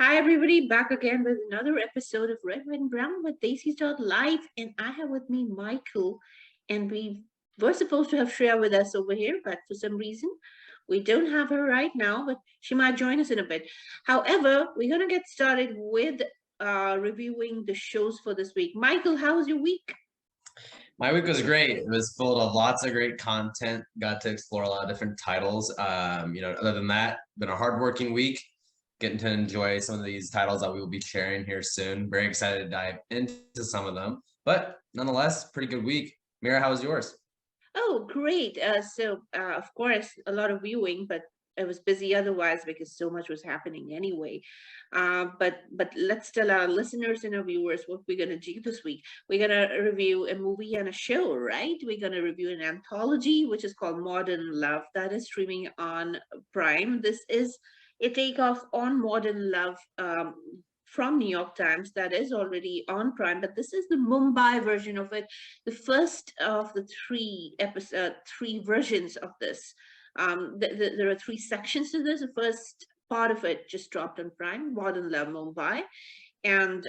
Hi, everybody, back again with another episode of Red, White, and Brown with Daisy Talk Live. And I have with me Michael. And we were supposed to have Shreya with us over here, but for some reason, we don't have her right now, but she might join us in a bit. However, we're going to get started with reviewing the shows for this week. Michael, how was your week? My week was great. It was full of lots of great content. Got to explore a lot of different titles. Other than that, been a hardworking week. Getting to enjoy some of these titles that we will be sharing here soon. Very excited to dive into some of them. But nonetheless, pretty good week. Mira, how was yours? Oh, great. Of course, a lot of viewing, but I was busy otherwise because so much was happening anyway. But let's tell our listeners and our viewers what we're gonna do this week. We're gonna review a movie and a show, right? We're gonna review an anthology which is called Modern Love that is streaming on Prime. This is a takeoff on Modern Love. From New York Times that is already on Prime, but this is the Mumbai version of it, the first of the three versions of this. There are three sections to this. The first part of it just dropped on Prime, Modern Love Mumbai, and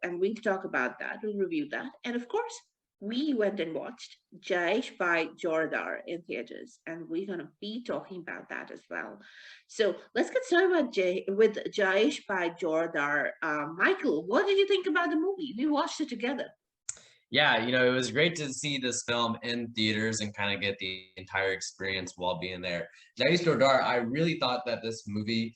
we'll talk about that. We'll review that, and of course, we went and watched Jayeshbhai Jordaar in theaters, and we're gonna be talking about that as well. So let's get started with Jayeshbhai Jordaar. Michael, what did you think about the movie? We watched it together. Yeah, it was great to see this film in theaters and kind of get the entire experience while being there. Jaish Jordaar, I really thought that this movie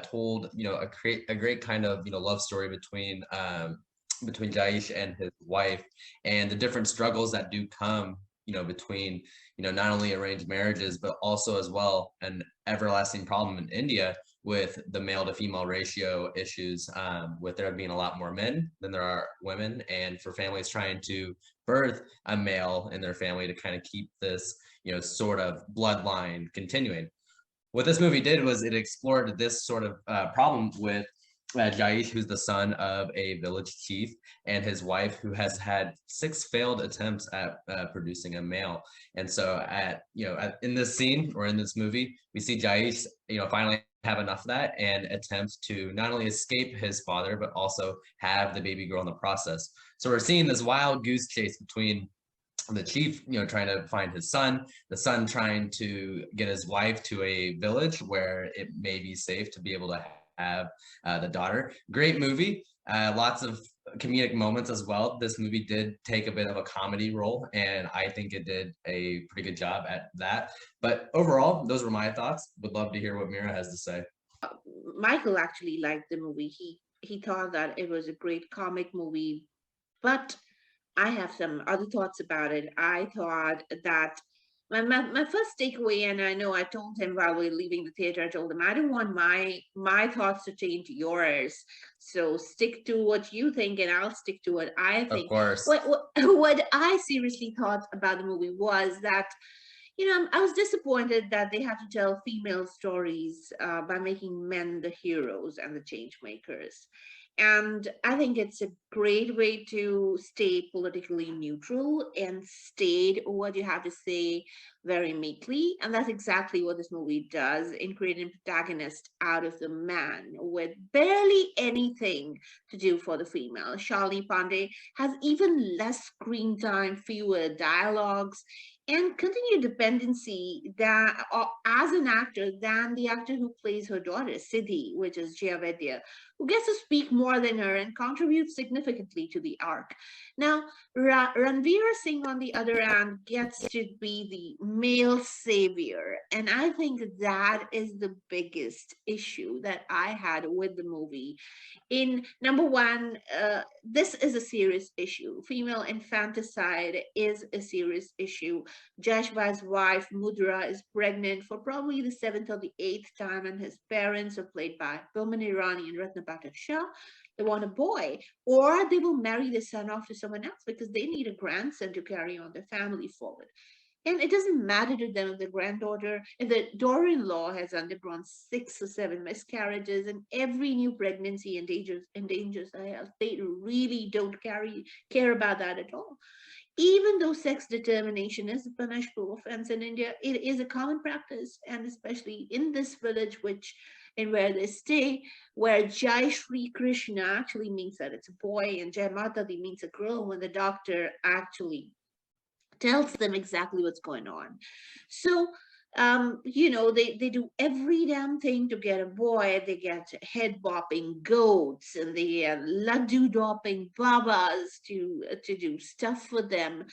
told, a great kind of, love story between Jaish and his wife and the different struggles that do come, between, not only arranged marriages, but also as well an everlasting problem in India with the male to female ratio issues, with there being a lot more men than there are women, and for families trying to birth a male in their family to kind of keep this, sort of bloodline continuing. What this movie did was it explored this sort of problem with Jaish, who's the son of a village chief, and his wife, who has had 6 failed attempts at producing a male. And so, in this scene or in this movie, we see Jaish, finally have enough of that and attempt to not only escape his father, but also have the baby girl in the process. So we're seeing this wild goose chase between the chief, trying to find his son, the son trying to get his wife to a village where it may be safe to be able to have the daughter. Great movie. Lots of comedic moments as well. This movie did take a bit of a comedy role, and I think it did a pretty good job at that. But overall, those were my thoughts. Would love to hear what Mira has to say. Michael actually liked the movie. He thought that it was a great comic movie, but I have some other thoughts about it. I thought that my first takeaway, and I know I told him while we were leaving the theater, I told him I don't want my thoughts to change yours. So stick to what you think, and I'll stick to what I Of think. course. What I seriously thought about the movie was that I was disappointed that they had to tell female stories by making men the heroes and the change makers. And I think it's a great way to stay politically neutral and state what you have to say very meekly. And that's exactly what this movie does in creating a protagonist out of the man with barely anything to do for the female. Shalini Pandey has even less screen time, fewer dialogues, and continued dependency that as an actor than the actor who plays her daughter, Siddhi, which is Jia, who gets to speak more than her and contributes significantly to the arc. Now, Ranveer Singh, on the other hand, gets to be the male savior. And I think that is the biggest issue that I had with the movie. In number one, this is a serious issue. Female infanticide is a serious issue. Jashbai's wife, Mudra, is pregnant for probably the seventh or the eighth time, and his parents are played by Boman Irani and Ratna Pathak Shah. They want a boy, or they will marry the son off to someone else because they need a grandson to carry on their family forward. And it doesn't matter to them if the daughter-in-law has undergone 6 or 7 miscarriages, and every new pregnancy endangers their health. They really don't care about that at all. Even though sex determination is a punishable offense in India, it is a common practice, and especially in this village, which in where they stay, where Jai Shri Krishna actually means that it's a boy and Jai Matadi means a girl, when the doctor actually tells them exactly what's going on. So, they do every damn thing to get a boy. They get head bopping goats and they get laddu dopping babas to do stuff for them.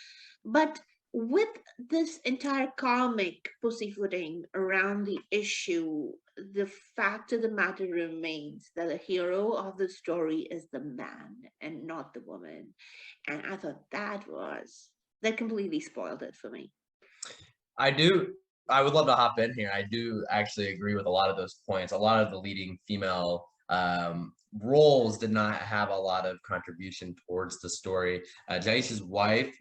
But with this entire karmic pussyfooting around the issue, the fact of the matter remains that the hero of the story is the man and not the woman. And I thought that completely spoiled it for me. I would love to hop in here. I do actually agree with a lot of those points. A lot of the leading female roles did not have a lot of contribution towards the story. Jaish's wife,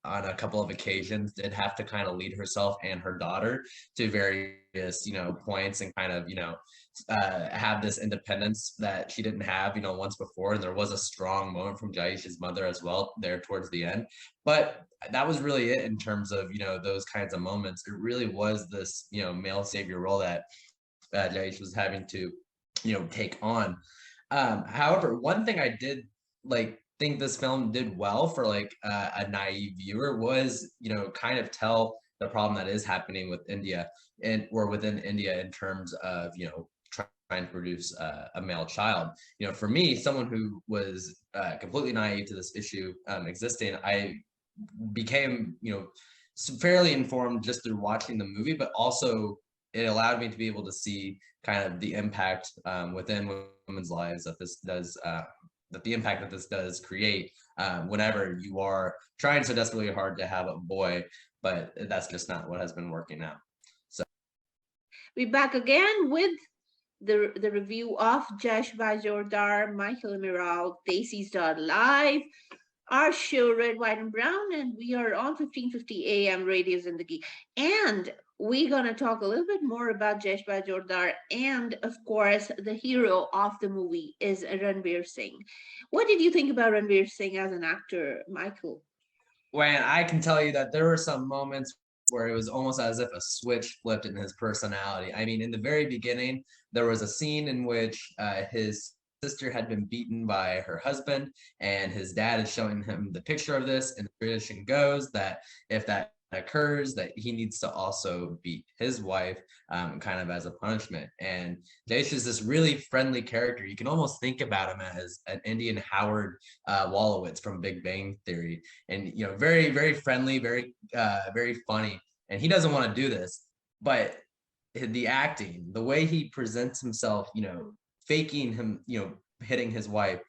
on a couple of occasions did have to kind of lead herself and her daughter to various, points and kind of, have this independence that she didn't have, once before. And there was a strong moment from Jaish's mother as well there towards the end. But that was really it in terms of, those kinds of moments. It really was this, male savior role that Jaish was having to, take on. However, one thing I did think this film did well for a naive viewer was, kind of tell the problem that is happening with India or within India in terms of, trying to produce a male child. For me, someone who was completely naive to this issue existing, I became, fairly informed just through watching the movie, but also it allowed me to be able to see kind of the impact within women's lives that this does, that the impact that this does create whenever you are trying so desperately hard to have a boy, but that's just not what has been working out. So We're back again with the review of Jayeshbhai Jordaar, Michael Miral, Desi Star Live, our show Red, White, and Brown, and we are on 1550 AM Radio Zindagi. And we're going to talk a little bit more about Jayeshbhai Jordaar, and of course, the hero of the movie is Ranveer Singh. What did you think about Ranveer Singh as an actor, Michael? when I can tell you that there were some moments where it was almost as if a switch flipped in his personality. I mean, in the very beginning, there was a scene in which his sister had been beaten by her husband, and his dad is showing him the picture of this. And the tradition goes that if that occurs, that he needs to also beat his wife, kind of as a punishment. And Desh is this really friendly character. You can almost think about him as an Indian Howard Wolowitz from Big Bang Theory, and very very friendly, very funny. And he doesn't want to do this, but the acting, the way he presents himself, faking him, hitting his wife,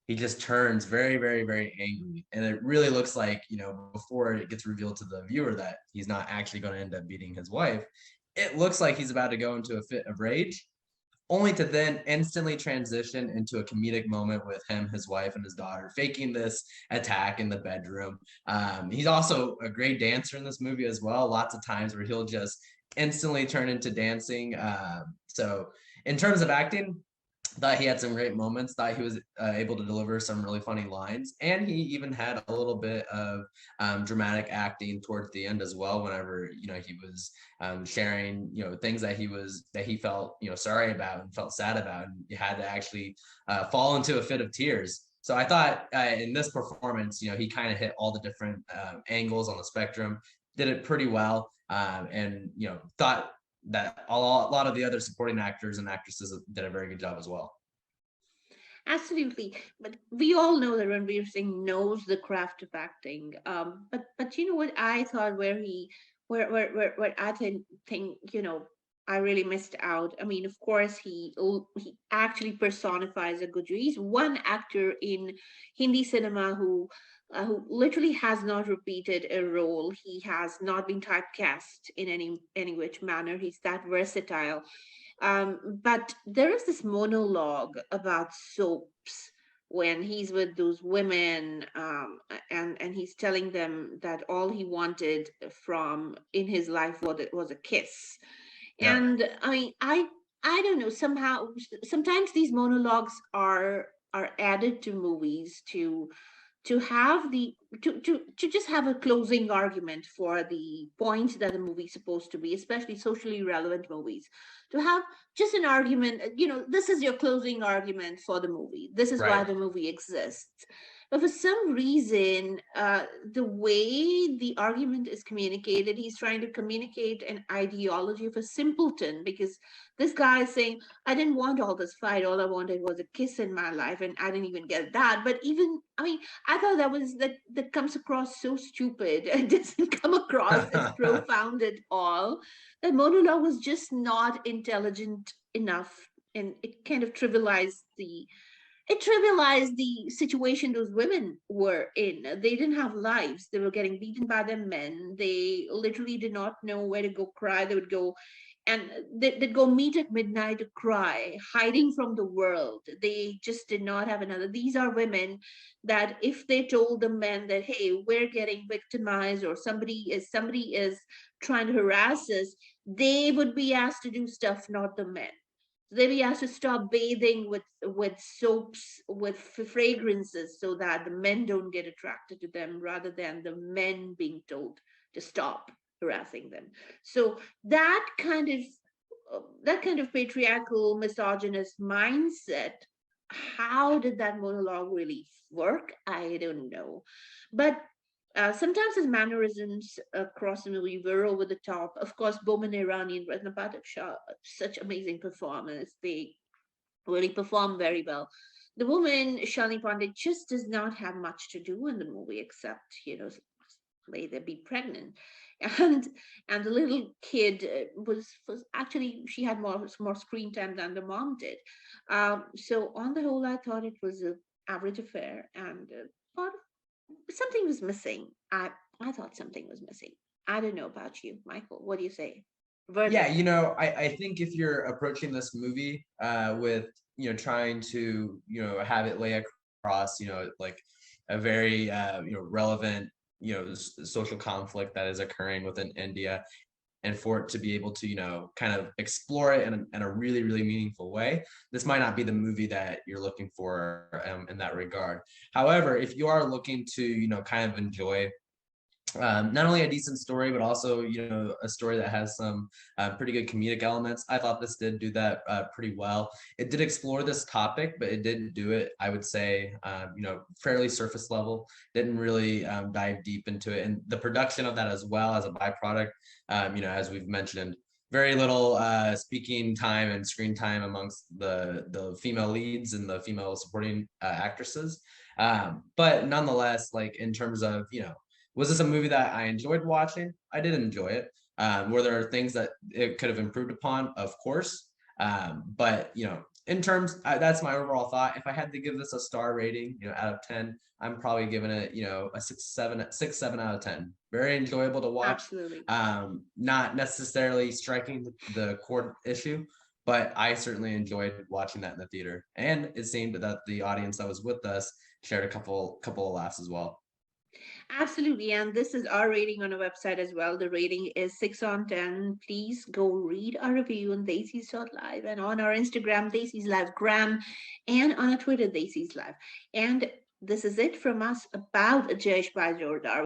he just turns very, very, very angry. And it really looks like, before it gets revealed to the viewer that he's not actually going to end up beating his wife, it looks like he's about to go into a fit of rage, only to then instantly transition into a comedic moment with him, his wife, and his daughter, faking this attack in the bedroom. He's also a great dancer in this movie as well. Lots of times where he'll just instantly turn into dancing. So in terms of acting, thought he had some great moments, thought he was able to deliver some really funny lines, and he even had a little bit of dramatic acting towards the end as well, whenever he was sharing things that he felt sorry about and felt sad about, and he had to actually fall into a fit of tears. So I thought in this performance, he kind of hit all the different angles on the spectrum, did it pretty well, and thought that a lot of the other supporting actors and actresses did a very good job as well. Absolutely, but we all know that Ranveer Singh knows the craft of acting. But you know what I thought, where I think I really missed out. I mean, of course, he actually personifies a Gujju. He's one actor in Hindi cinema who literally has not repeated a role. He has not been typecast in any which manner. He's that versatile. But there is this monologue about soaps when he's with those women, and he's telling them that all he wanted from in his life was a kiss. Yeah. And I don't know, sometimes these monologues are added to movies to have the to just have a closing argument for the points that the movie's supposed to be, especially socially relevant movies, to have just an argument, this is your closing argument for the movie, this is why Right. the movie exists. But for some reason, the way the argument is communicated, he's trying to communicate an ideology of a simpleton, because this guy is saying, I didn't want all this fight. All I wanted was a kiss in my life, and I didn't even get that. But even, I mean, I thought that comes across so stupid. It doesn't come across as profound at all. That monologue was just not intelligent enough, and it trivialized the situation those women were in. They didn't have lives. They were getting beaten by their men. They literally did not know where to go cry. They would go and they'd go meet at midnight to cry, hiding from the world. They just did not have another. These are women that if they told the men that, hey, we're getting victimized, or somebody is trying to harass us, they would be asked to do stuff, not the men. Maybe has to stop bathing with soaps, with fragrances, so that the men don't get attracted to them, rather than the men being told to stop harassing them. So that kind of patriarchal, misogynist mindset. How did that monologue really work? I don't know, but sometimes his mannerisms across the movie were over the top. Of course, Boman Irani and Ratna Pathak Shah, such amazing performance. They really perform very well. The woman, Shalini Pandey, just does not have much to do in the movie except, may they be pregnant. And and the little kid was actually, she had more screen time than the mom did. So on the whole, I thought it was a average affair, and thought something was missing. I thought something was missing. I don't know about you, Michael. What do you say? Yeah, Verdict. I think if you're approaching this movie with, trying to, have it lay across, like a very, relevant, social conflict that is occurring within India, and for it to be able to, kind of explore it in a really, really meaningful way, this might not be the movie that you're looking for in that regard. However, if you are looking to, kind of enjoy not only a decent story, but also, a story that has some pretty good comedic elements. I thought this did do that pretty well. It did explore this topic, but it didn't do it, I would say, fairly surface level. Didn't really dive deep into it. And the production of that as well, as a byproduct, as we've mentioned, very little speaking time and screen time amongst the female leads and the female supporting actresses. But nonetheless, like in terms of, was this a movie that I enjoyed watching? I did enjoy it. Were there things that it could have improved upon? Of course. But in terms, that's my overall thought. If I had to give this a star rating, out of 10, I'm probably giving it, a 6, 7 out of 10. Very enjoyable to watch. Absolutely. Not necessarily striking the chord issue, but I certainly enjoyed watching that in the theater. And it seemed that the audience that was with us shared a couple of laughs as well. Absolutely. And this is our rating on our website as well. The rating is 6 on 10. Please go read our review on Live, and on our Instagram, Daisy's Live Gram, and on our Twitter, Daisy's Live. And this is it from us about Jayeshbhai Jordaar.